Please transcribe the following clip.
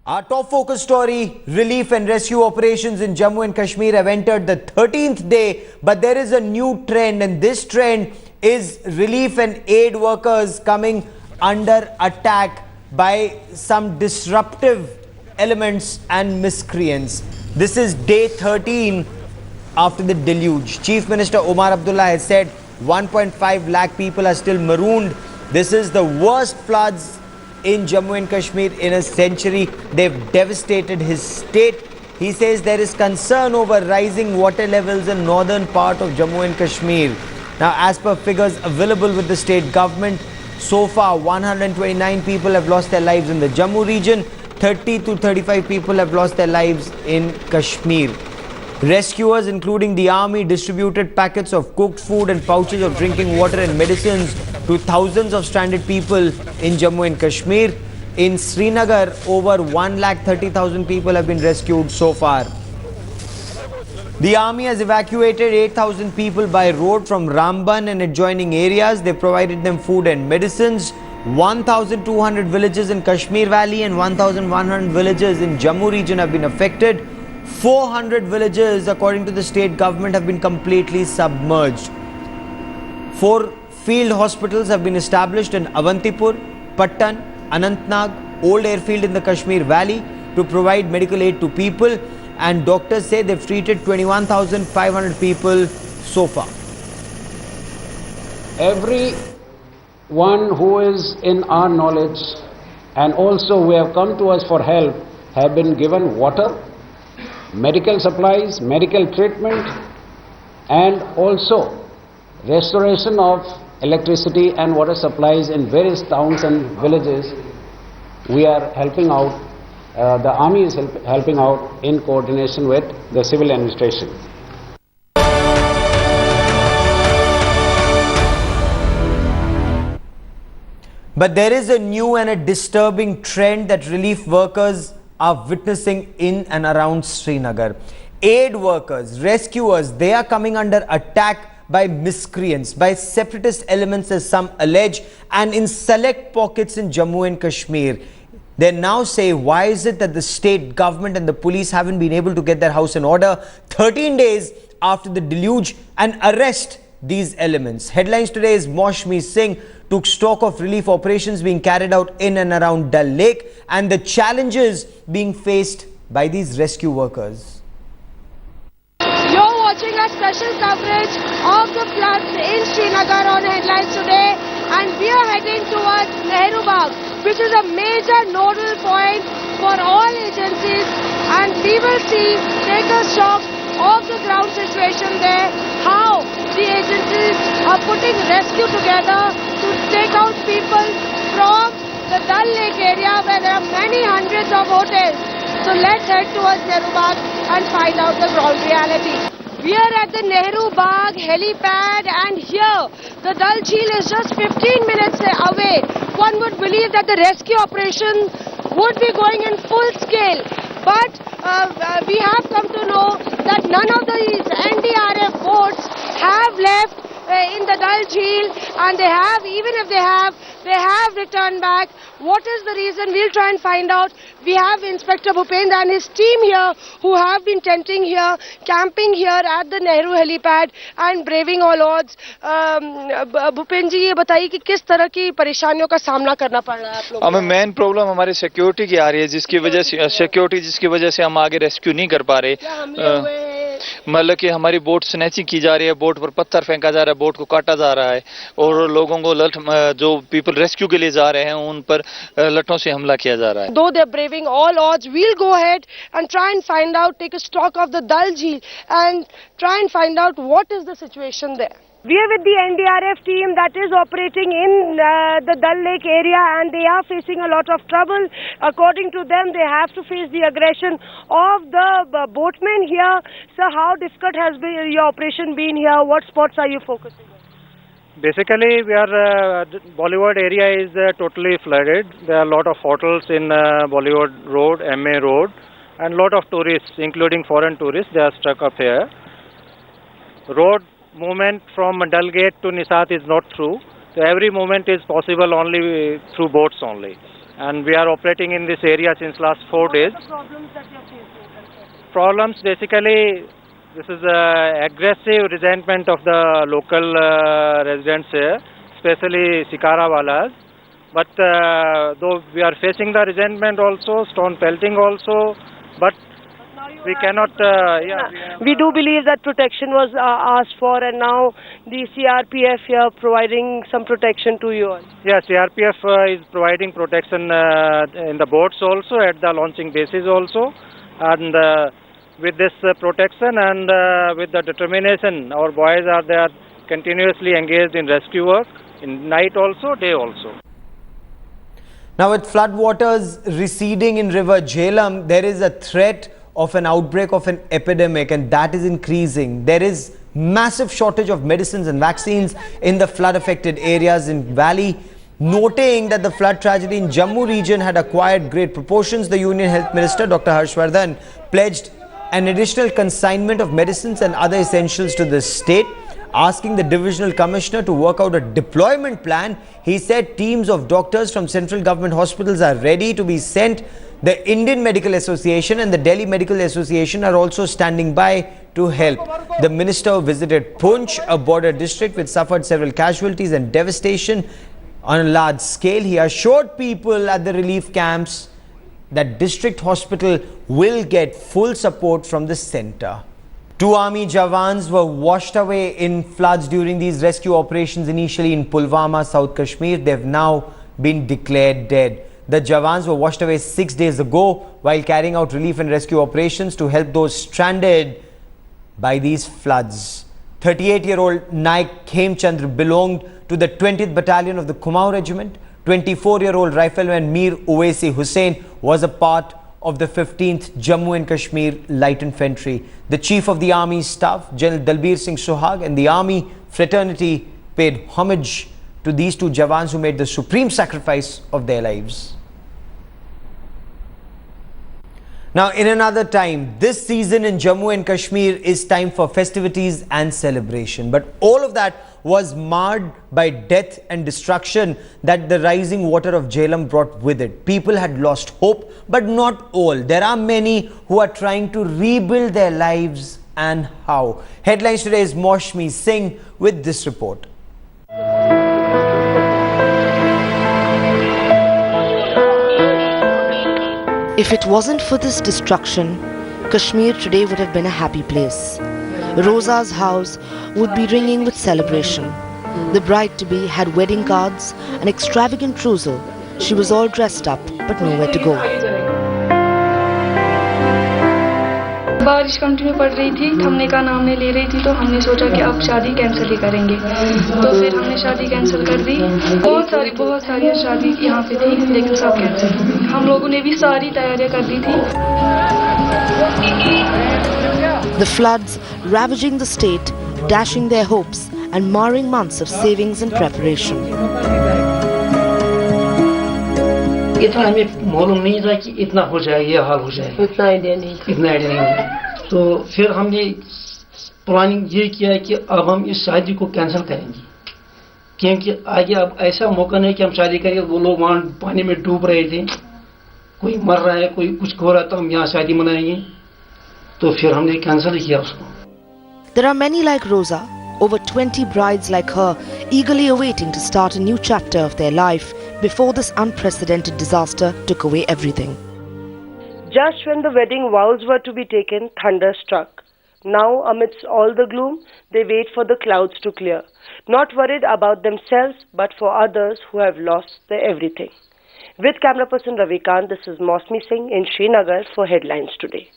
Our top focus story, relief and rescue operations in Jammu and Kashmir have entered the 13th day, but there is a new trend, and this trend is relief and aid workers coming under attack by some disruptive elements and miscreants. This is day 13 after the deluge. Chief Minister Omar Abdullah has said 1.5 lakh people are still marooned. This is the worst floods in Jammu and Kashmir in a century. They've devastated his state. He says there is concern over rising water levels in northern part of Jammu and Kashmir. Now, as per figures available with the state government, so far 129 people have lost their lives in the Jammu region. 30 to 35 people have lost their lives in Kashmir. Rescuers, including the army, distributed packets of cooked food and pouches of drinking water and medicines to thousands of stranded people in Jammu and Kashmir. In Srinagar, over 1,30,000 people have been rescued so far. The army has evacuated 8,000 people by road from Ramban and adjoining areas. They provided them food and medicines. 1,200 villages in Kashmir Valley and 1,100 villages in Jammu region have been affected. 400 villages, according to the state government, have been completely submerged. 4 field hospitals have been established in Avantipur, Pattan, Anantnag, Old Airfield in the Kashmir Valley to provide medical aid to people, and doctors say they've treated 21,500 people so far. Everyone who is in our knowledge and also who have come to us for help have been given water, medical supplies, medical treatment, and also restoration of electricity and water supplies in various towns and villages. We are helping out, the army is helping out in coordination with the civil administration. But there is a new and a disturbing trend that relief workers are witnessing in and around Srinagar. Aid workers, rescuers, they are coming under attack by miscreants, by separatist elements as some allege, and in select pockets in Jammu and Kashmir. They now say, why is it that the state government and the police haven't been able to get their house in order 13 days after the deluge and arrest these elements? Headlines today is Maushami Singh took stock of relief operations being carried out in and around Dal Lake and the challenges being faced by these rescue workers. You're watching a special coverage of the floods in Srinagar on Headlines today, and we are heading towards Nehru Bagh, which is a major nodal point for all agencies, and we will take a stock of the ground situation there, how the agencies are putting rescue together to take out people from the Dal Lake area where there are many hundreds of hotels. So let's head towards Nehru Bagh and find out the ground reality. We are at the Nehru Bagh helipad, and here the Dal Jheel is just 15 minutes away. One would believe that the rescue operation would be going in full scale, but we have come to know that none of these NDRF boats have left in the Dal Jheel, and they have, even if they have returned back. What is the reason? We'll try and find out. We have Inspector Bhupendra and his team here who have been tenting here, camping here at the Nehru helipad and braving all odds. Bhupendra जी, ये बताइए कि किस तरह की परेशानियों का सामना करना पड़ रहा है आप लोगों को? हमें मेन प्रॉब्लम हमारी सिक्योरिटी की आ रही है, जिसकी वजह से हम आगे रेस्क्यू नहीं कर पा रहे। मतलब कि हमारी बोट स्नैचिंग की जा रही है, बोट पर पत्थर फेंका जा रहा है, बोट को काटा जा रहा है, और लोगों को जो पीपल रेस्क्यू के लिए जा रहे हैं उन पर लठों से हमला किया जा रहा है। Though they're braving all odds, we'll go ahead and try and find out, take a stock of the Dal Jheel and try and find out what is the situation there. We are with the NDRF team that is operating in the Dal Lake area, and they are facing a lot of trouble. According to them, they have to face the aggression of the boatmen here. So how difficult has been your operation been here? What spots are you focusing on? Basically, Bollywood area is totally flooded. There are a lot of hotels in Bollywood Road, MA Road, and a lot of tourists, including foreign tourists, they are stuck up here. Road movement from Dal Gate to Nisat is not through. So every movement is possible only through boats only. and we are operating in this area since last 4 days. What are the problems that you're facing? Problems basically, this is aggressive resentment of the local residents here, especially Sikara walas. But though we are facing the resentment also, stone pelting also, but we cannot. We do believe that protection was asked for, and now the CRPF here providing some protection to you all. Yeah, CRPF is providing protection in the boats also, at the launching bases also, and with this protection and with the determination, our boys are there continuously engaged in rescue work, in night also, day also. Now, with floodwaters receding in River Jhelum, there is a threat of an outbreak of an epidemic, and that is increasing. There is massive shortage of medicines and vaccines in the flood-affected areas in Valley. Noting that the flood tragedy in Jammu region had acquired great proportions, the Union Health Minister Dr. Harshvardhan pledged an additional consignment of medicines and other essentials to the state, asking the Divisional Commissioner to work out a deployment plan. He said teams of doctors from central government hospitals are ready to be sent. The Indian Medical Association and the Delhi Medical Association are also standing by to help. The minister visited Poonch, a border district which suffered several casualties and devastation on a large scale. He assured people at the relief camps that district hospital will get full support from the centre. 2 army jawans were washed away in floods during these rescue operations initially in Pulwama, South Kashmir. They have now been declared dead. The jawans were washed away 6 days ago while carrying out relief and rescue operations to help those stranded by these floods. 38-year-old Naik Khemchandra belonged to the 20th Battalion of the Kumaon Regiment. 24-year-old rifleman Mir Uwaisi Hussain was a part of the 15th Jammu and Kashmir Light Infantry. The Chief of the Army Staff, General Dalbir Singh Suhag, and the Army fraternity paid homage to these 2 jawans who made the supreme sacrifice of their lives. Now, in another time, this season in Jammu and Kashmir is time for festivities and celebration. But all of that was marred by death and destruction that the rising water of Jhelum brought with it. People had lost hope, but not all. There are many who are trying to rebuild their lives, and how. Headlines today is Maushmi Singh with this report. If it wasn't for this destruction, Kashmir today would have been a happy place. Rosa's house would be ringing with celebration. The bride-to-be had wedding cards, an extravagant trousseau. She was all dressed up, but nowhere to go. बारिश continue पड़ रही थी, थमने का नाम नहीं ले रही थी, तो हमने सोचा कि अब शादी कैंसिल ही करेंगे। तो फिर हमने शादी कैंसिल कर दी। बहुत सारी शादी यहाँ पे थी, लेकिन सब कैंसिल हो गई। हम लोगों ने भी सारी तैयारियां कर दी थी। The floods ravaging the state, dashing their hopes and marring months of savings and preparation. इतना हमें मालूम नहीं था कि इतना हो जाएगा, ये हाल हो जाएगा। इतना आइडिया नहीं। तो फिर हमने प्लानिंग ये किया कि अब हम इस शादी को कैंसिल करेंगे, क्योंकि आगे अब ऐसा मौका नहीं कि हम शादी करेंगे। वो लोग वहाँ पानी में डूब रहे थे, कोई मर रहा है, कोई कुछ हो रहा, तो हम यहाँ शादी मनाएंगे। तो फिर हमने कैंसिल किया उसको। There are many like Rosa, over 20 brides like her, eagerly awaiting to start a new chapter of their life before this unprecedented disaster took away everything. Just when the wedding vows were to be taken, thunder struck. Now, amidst all the gloom, they wait for the clouds to clear, not worried about themselves, but for others who have lost their everything. With camera person Ravikant, this is Maushmi Singh in Srinagar for Headlines Today.